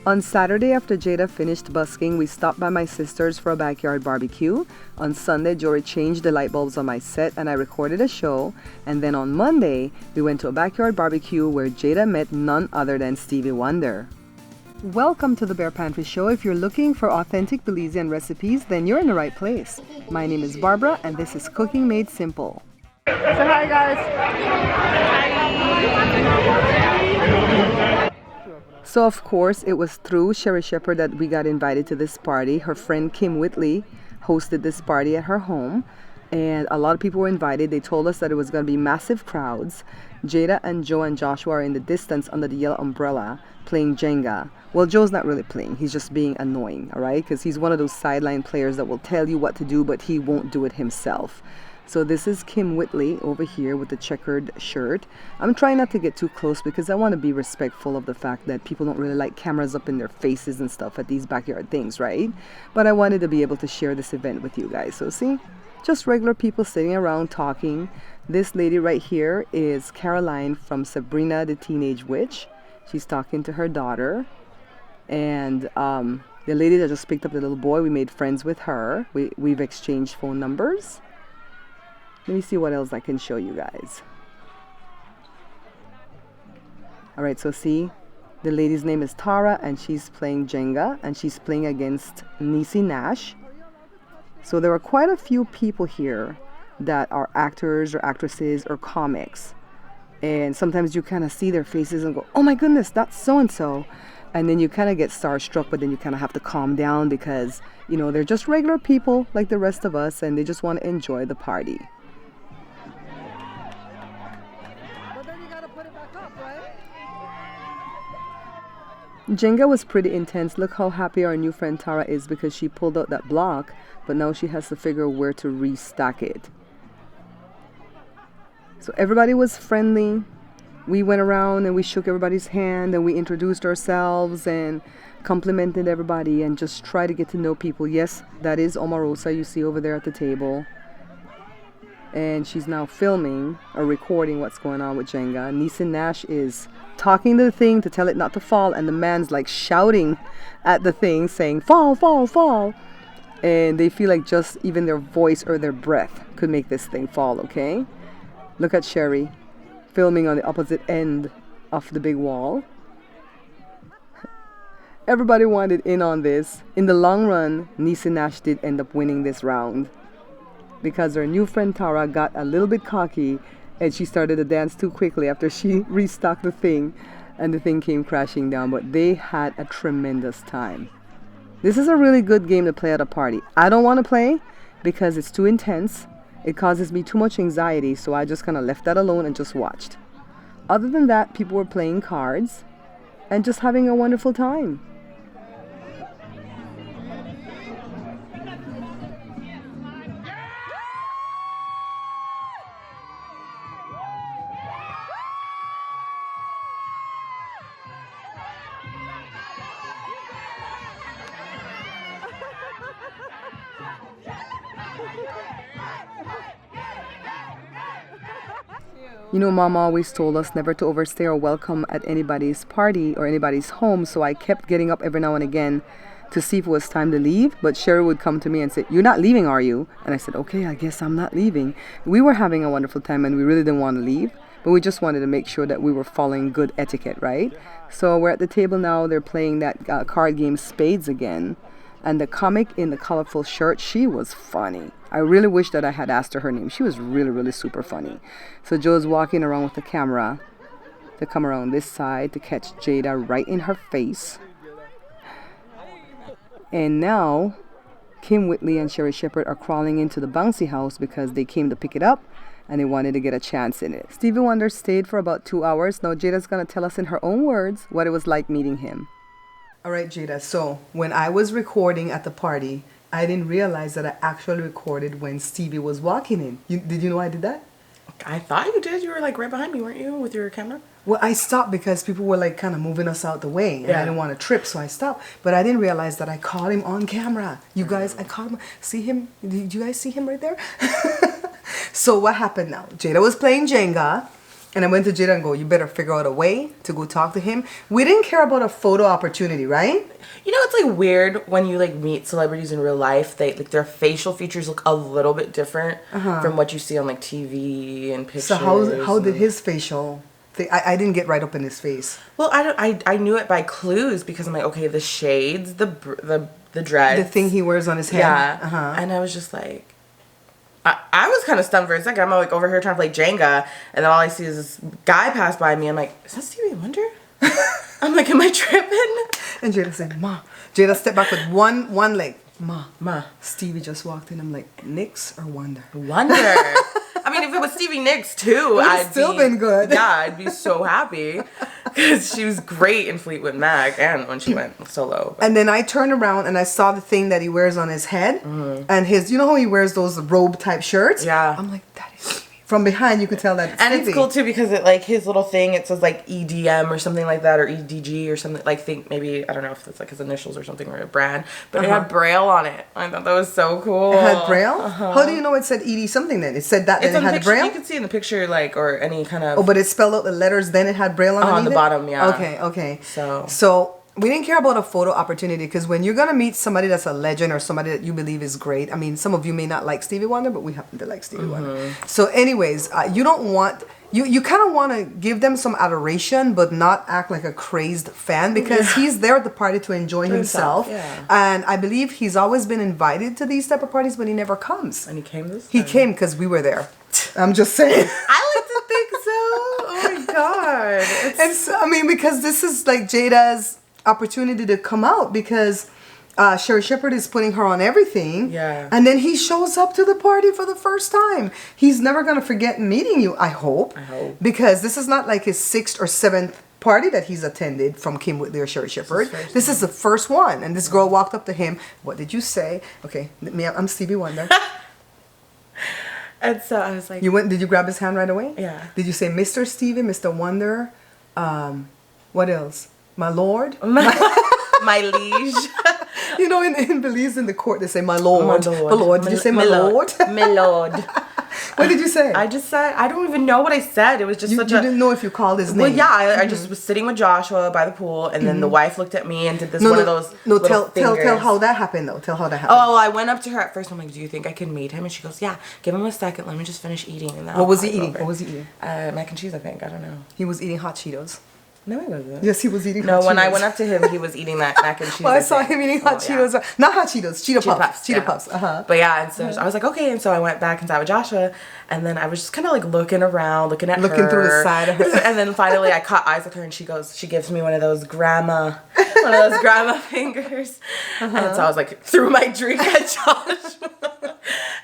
On Saturday, after Jada finished busking, we stopped by my sister's for a backyard barbecue. On Sunday, Jory changed the light bulbs on my set and I recorded a show. And then on Monday, we went to a backyard barbecue where Jada met none other than Stevie Wonder. Welcome to the Bare Pantry Show. If you're looking for authentic Belizean recipes, then you're in the right place. My name is Barbara and this is Cooking Made Simple. Say hi, guys. So of course, it was through Sherri Shepherd that we got invited to this party. Her friend Kym Whitley hosted this party at her home, and a lot of people were invited. They told us that it was going to be massive crowds. Jada and Joe and Joshua are in the distance under the yellow umbrella playing Jenga. Well, Joe's not really playing. He's just being annoying, all right? Because he's one of those sideline players that will tell you what to do, but he won't do it himself. So this is Kym Whitley over here with the checkered shirt. I'm trying not to get too close because I want to be respectful of the fact that people don't really like cameras up in their faces and stuff at these backyard things, right? But I wanted to be able to share this event with you guys. So see, just regular people sitting around talking. This lady right here is Caroline from Sabrina the Teenage Witch. She's talking to her daughter. And the lady that just picked up the little boy, we made friends with her. We've exchanged phone numbers. Let me see what else I can show you guys. All right, so see, the lady's name is Tara and she's playing Jenga and she's playing against Niecy Nash. So there are quite a few people here that are actors or actresses or comics. And sometimes you kind of see their faces and go, oh my goodness, that's so-and-so. And then you kind of get starstruck, but then you kind of have to calm down because, you know, they're just regular people like the rest of us and they just want to enjoy the party. Jenga was pretty intense. Look how happy our new friend Tara is because she pulled out that block, but now she has to figure where to restack it. So everybody was friendly. We went around and we shook everybody's hand and we introduced ourselves and complimented everybody and just tried to get to know people. Yes, that is Omarosa you see over there at the table. And she's now filming or recording what's going on with Jenga. Niecy Nash is talking to the thing to tell it not to fall, and the man's like shouting at the thing saying fall, fall, fall. And they feel like just even their voice or their breath could make this thing fall, okay? Look at Sherri filming on the opposite end of the big wall. Everybody wanted in on this. In the long run, Niecy Nash did end up winning this round because her new friend Tara got a little bit cocky and she started to dance too quickly after she restocked the thing and the thing came crashing down. But they had a tremendous time. This is a really good game to play at a party. I don't want to play because it's too intense. It causes me too much anxiety, so I just kind of left that alone and just watched. Other than that, people were playing cards and just having a wonderful time. You know, Mom always told us never to overstay our welcome at anybody's party or anybody's home, so I kept getting up every now and again to see if it was time to leave. But Sherri would come to me and say, "You're not leaving, are you?" And I said, "Okay, I guess I'm not leaving." We were having a wonderful time and we really didn't want to leave, but we just wanted to make sure that we were following good etiquette, right? So we're at the table now. They're playing that card game Spades again. And the comic in the colorful shirt, she was funny. I really wish that I had asked her name. She was really, really super funny. So Joe's walking around with the camera to come around this side to catch Jada right in her face. And now Kym Whitley and Sherri Shepherd are crawling into the bouncy house because they came to pick it up and they wanted to get a chance in it. Stevie Wonder stayed for about 2 hours. Now Jada's going to tell us in her own words what it was like meeting him. All right, Jada, so when I was recording at the party, I didn't realize that I actually recorded when Stevie was walking in. Did you know I did that? I thought you did. You were like right behind me, weren't you, with your camera? Well, I stopped because people were like kind of moving us out the way and I didn't want to trip, so I stopped. But I didn't realize that I caught him on camera. You guys, I caught him. See him? Did you guys see him right there? So what happened now? Jada was playing Jenga And I went to Jada and go, you better figure out a way to go talk to him. We didn't care about a photo opportunity, right? You know, it's like weird when you like meet celebrities in real life. They like their facial features look a little bit different from what you see on like TV and pictures. So how did his facial thing? I didn't get right up in his face. Well, I knew it by clues because I'm like, okay, the shades, the dreads, The thing he wears on his head. yeah, and I was just like. I was kind of stunned for a second. I'm like over here trying to play Jenga, and then all I see is this guy pass by me. I'm like, is that Stevie Wonder? I'm like, am I tripping? And Jada said, Ma. Jada stepped back with one leg. Ma. Stevie just walked in. I'm like, Nicks or Wonder? Wonder. I mean, if it was Stevie Nicks too, I'd still been good. Yeah, I'd be so happy because she was great in Fleetwood Mac and when she went solo. And then I turned around and I saw the thing that he wears on his head, and his, you know how he wears those robe type shirts? Yeah. I'm like, that is Stevie. From behind, you could tell that. And it's cool too because it like his little thing. It says like EDM or something like that, or EDG or something. Like think maybe I don't know if it's like his initials or something or a brand, but it had Braille on it. I thought that was so cool. It had Braille. How do you know it said ED something then? It said that It's then it had picture, Braille. you can see in the picture like or any kind of. Oh, but it spelled out the letters. Then it had Braille on the it? bottom. Yeah. Okay. So we didn't care about a photo opportunity because when you're gonna meet somebody that's a legend or somebody that you believe is great. I mean, some of you may not like Stevie Wonder, but we happen to like Stevie Wonder. So, anyways, you don't want. You kind of want to give them some adoration, but not act like a crazed fan because he's there at the party to enjoy himself. Yeah. And I believe he's always been invited to these type of parties, but he never comes. And he came this time. He came because we were there. I'm just saying. I like to think so. Oh my god. And so, I mean, because this is like Jada's opportunity to come out because Sherri Shepherd is putting her on everything. Yeah. And then he shows up to the party for the first time. He's never going to forget meeting you, I hope. Because this is not like his 6th or 7th party that he's attended from Kym Whitley or Sherri Shepherd. This is the first one. And this girl walked up to him. What did you say? Okay, I'm Stevie Wonder. And so I was like... Did you grab his hand right away? Yeah. Did you say Mr. Stevie, Mr. Wonder? What else? My Lord? My liege. You know, in Belize, in the court, they say, my Lord. My Lord. My Lord. Did you say my Lord? My Lord. What did you say? I just said, I don't even know what I said. It was just you didn't know if you called his name. Well, yeah, I just was sitting with Joshua by the pool, and then the wife looked at me and did this one of those tell how that happened, though. Tell how that happened. Oh, well, I went up to her at first. I'm like, do you think I can meet him? And she goes, yeah, give him a second. Let me just finish eating. And then What was he eating? What was he eating? Mac and cheese, I think. I don't know. He was eating hot Cheetos. No, he wasn't. Yes, he was eating hot No, Cheetos. when I went up to him, he was eating that mac and cheese. Well, I saw him eating hot Cheetos. Yeah. Not hot Cheetos, Cheeto Puffs. Cheeto yeah. Puffs. But yeah, and so I was like, okay. And so I went back inside with Joshua, and then I was just kind of like looking around, looking through the side of her. And then finally I caught eyes with her, and she gives me one of those grandma fingers. And so I was like, threw my drink at Joshua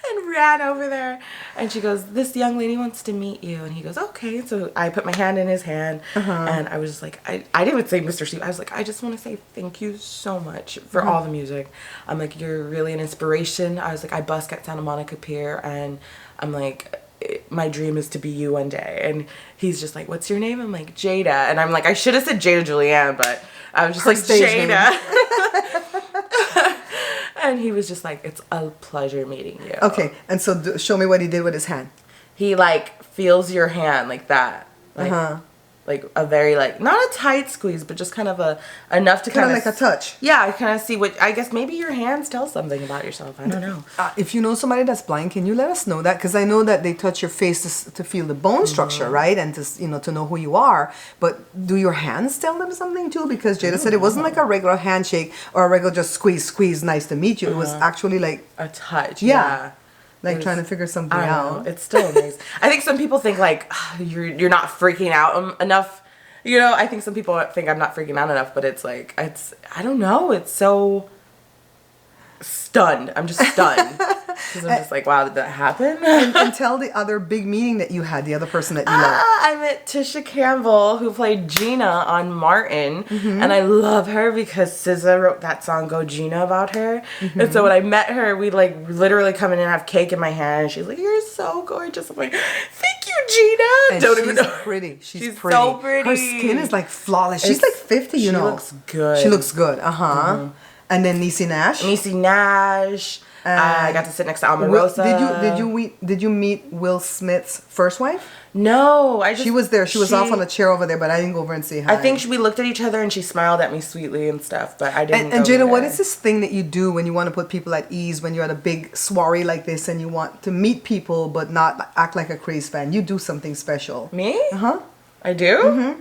and ran over there. And she goes, this young lady wants to meet you. And he goes, okay. So I put my hand in his hand, and I was just like, I didn't even say Mr. Steve. I was like, I just want to say thank you so much for all the music. I'm like, you're really an inspiration. I was like, I busk at Santa Monica Pier, and I'm like, my dream is to be you one day. And he's just like, what's your name? I'm like, Jada. And I'm like, I should have said Jada Julianne, but I was just like, Jada. And he was just like, it's a pleasure meeting you. Okay, and so show me what he did with his hand. He like feels your hand like that. Like a very like, not a tight squeeze, but just kind of enough to kind of like a touch. Yeah, I kind of see what, I guess maybe your hands tell something about yourself. I don't know. If you know somebody that's blind, can you let us know that? Because I know that they touch your face to feel the bone structure, right? And to know who you are. But do your hands tell them something too? Because Jada said it wasn't like a regular handshake or a regular just squeeze, nice to meet you. It was actually like a touch. Yeah. Like trying to figure something out. It's still amazing. I think some people think like you're not freaking out enough. You know, I think some people think I'm not freaking out enough, but it's like I don't know. It's so stunned. I'm just stunned. Because I'm just like, wow, did that happen? and tell the other big meeting that you had, the other person that you love. I met Tisha Campbell, who played Gina on Martin. And I love her because SZA wrote that song, Go Gina, about her. And so when I met her, we like literally come in and have cake in my hand. And she's like, you're so gorgeous. I'm like, thank you, Gina. And don't she's even know. pretty. She's pretty. So pretty. Her skin is like flawless. She's like 50, you know. She looks good. She looks good. And then Niecy Nash. Niecy Nash. I got to sit next to Omarosa. Did you meet Will Smith's first wife? No, She was there. She was off on a chair over there, but I didn't go over and say hi. I think we looked at each other and she smiled at me sweetly and stuff, but I didn't. And Jada, what is this thing that you do when you want to put people at ease when you're at a big soiree like this and you want to meet people but not act like a crazy fan? You do something special. Me? I do? Mm-hmm.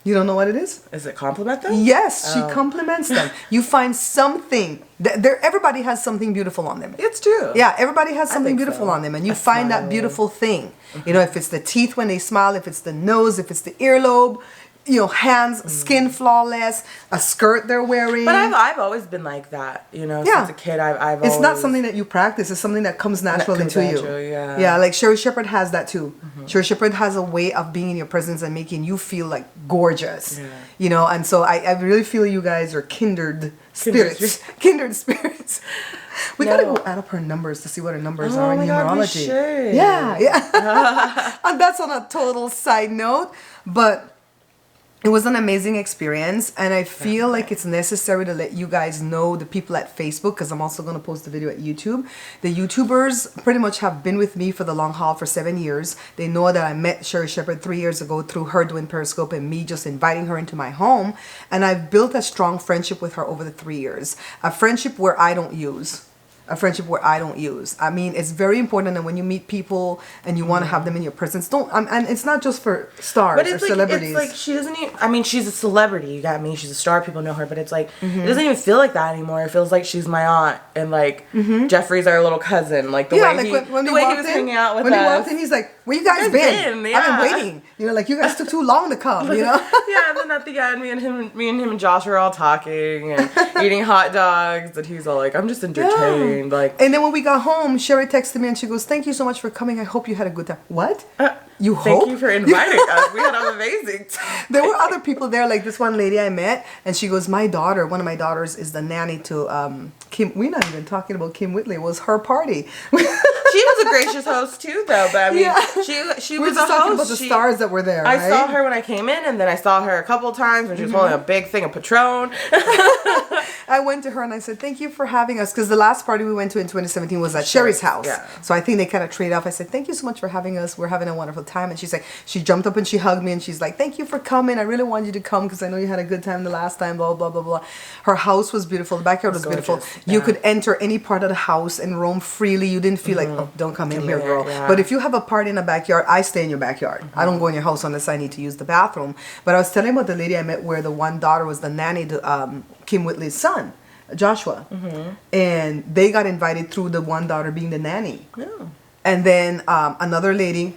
You don't know what it is? Is it compliment them? Yes, she compliments them. You find something. Everybody has something beautiful on them. It's true. Yeah, everybody has something beautiful on them. And you find that beautiful thing. You know, if it's the teeth when they smile, if it's the nose, if it's the earlobe, you know, hands, skin flawless, a skirt they're wearing. But I've always been like that, you know, since a kid. I've always... It's not something that you practice. It's something that comes naturally to you. Yeah. Yeah, like Sherri Shepherd has that too. Sherri Shepherd has a way of being in your presence and making you feel like gorgeous. Yeah. You know, and so I really feel you guys are kindred spirits. Kindred spirits. We gotta go add up her numbers to see what her numbers are in numerology. God, yeah. And that's on a total side note. But it was an amazing experience, and I feel like it's necessary to let you guys know, the people at Facebook, because I'm also going to post the video at YouTube. The YouTubers pretty much have been with me for the long haul for 7 years. They know that I met Sherri Shepherd 3 years ago through her doing Periscope and me just inviting her into my home. And I've built a strong friendship with her over the 3 years. A friendship where I don't use. I mean, it's very important that when you meet people and you want to have them in your presence, and it's not just for stars or celebrities. It's like she doesn't even, I mean, she's a celebrity, you got me, she's a star, people know her, but it's like, it doesn't even feel like that anymore. It feels like she's my aunt, and like, Jeffrey's our little cousin, like the way he was hanging out with us. When he walked in, he's like, where you guys been? Yeah. I've been waiting. You know, like, you guys took too long to come, you know? Yeah, and then at the end, me and him and Josh were all talking and eating hot dogs, and he's all like, I'm just entertained, like. And then when we got home, Sherri texted me and she goes, thank you so much for coming. I hope you had a good time. What? You hope? Thank you for inviting us. We had an amazing time. There were other people there, like this one lady I met, and she goes, one of my daughters is the nanny to Kym. We're not even talking about Kym Whitley. It was her party. She was a gracious host too, though. But I mean, she was just talking about the stars that were there. I saw her when I came in, and then I saw her a couple of times when she was holding a big thing of Patron. I went to her and I said, thank you for having us, because the last party we went to in 2017 was at Sherri's house. Yeah. So I think they kind of trade off. I said, thank you so much for having us. We're having a wonderful time. And she's like, she jumped up and she hugged me and she's like, thank you for coming. I really wanted you to come because I know you had a good time the last time, blah, blah, blah, blah. Her house was beautiful. The backyard was beautiful. Yeah. You could enter any part of the house and roam freely. You didn't feel like, oh, don't come in here, girl. Yeah. But if you have a party in the backyard, I stay in your backyard. I don't go in your house unless I need to use the bathroom. But I was telling about the lady I met where the one daughter was the nanny to Kym Whitley's son, Joshua. And they got invited through the one daughter being the nanny. Yeah. And then another lady,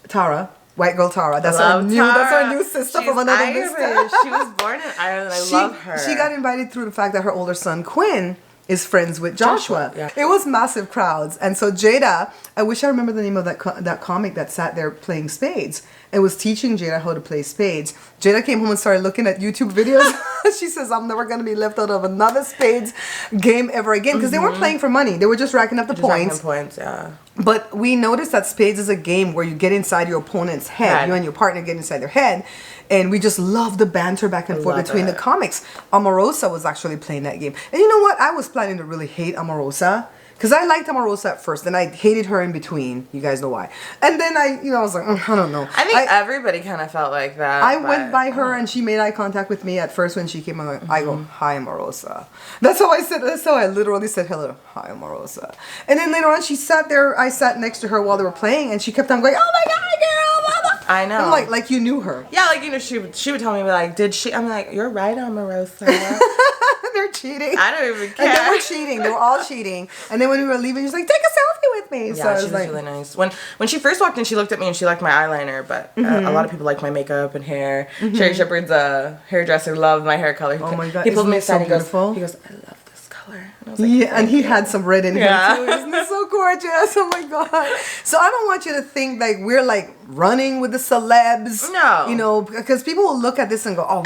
Tara, white girl Tara. That's our new sister. She's from another Irish. She was born in Ireland. I love her. She got invited through the fact that her older son Quinn is friends with Joshua. Yeah. It was massive crowds. And so Jada, I wish I remember the name of that comic that sat there playing spades and was teaching Jada how to play spades. Jada came home and started looking at YouTube videos. She says, I'm never going to be left out of another spades game ever again. Because they weren't playing for money. They were just racking up the points. Yeah. But we noticed that spades is a game where you get inside your opponent's head. You and your partner get inside their head. And we just love the banter back and forth between the comics. Omarosa was actually playing that game. And you know what? I was planning to really hate Omarosa. Because I liked Omarosa at first. Then I hated her in between. You guys know why. And then I was like, I don't know. I think everybody kind of felt like that. I went by her and she made eye contact with me at first when she came. I go, hi, Omarosa. That's how I said. That's how I literally said hello. Hi, Omarosa. And then later on, she sat there. I sat next to her while they were playing, and she kept on going, oh my God, girl, mama. I know. I'm like you knew her. Yeah, like, you know, she would tell me, like, did she? I'm like, you're right, Omarosa. They're cheating. I don't even care. And they were cheating. They were all cheating. And then when we were leaving, she's like, take a selfie with me. Yeah, she was like, really nice. When she first walked in, she looked at me and she liked my eyeliner, but a lot of people like my makeup and hair. Sherri Shepherd's a hairdresser, loved my hair color. Oh my God, he pulled me aside. So beautiful. He goes, I love this color. And I was like, yeah, and he had some red in him too. Isn't it so gorgeous? Oh my God. So I don't want you to think like we're like running with the celebs. No. You know, because people will look at this and go, oh,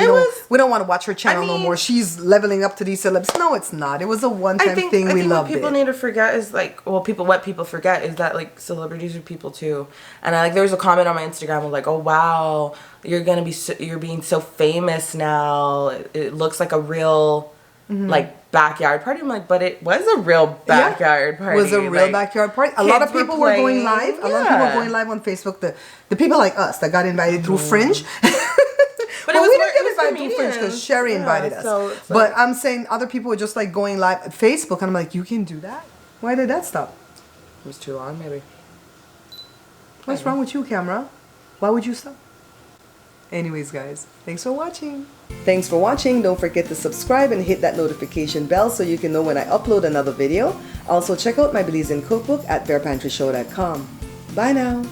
we don't want to watch her channel no more. She's leveling up to these celebs. No, it's not. It was a one-time thing. We loved it. What people need to forget is like, what people forget is that like celebrities are people too. And there was a comment on my Instagram of like, oh wow, you're being so famous now. It looks like a real like backyard party. I'm like, but it was a real backyard party. It was a real backyard party. A lot of people were going live. A lot of people were going live on Facebook. The people like us that got invited through Fringe. But well, it was we didn't get invited comedians. through Fringe because Sherri invited us. So it's but I'm saying other people were just like going live at Facebook, and I'm like, you can do that? Why did that stop? It was too long, maybe. What's wrong with you, camera? Why would you stop? Anyways, guys, thanks for watching. Thanks for watching. Don't forget to subscribe and hit that notification bell so you can know when I upload another video. Also, check out my Belize in Cookbook at barepantryshow.com. Bye now.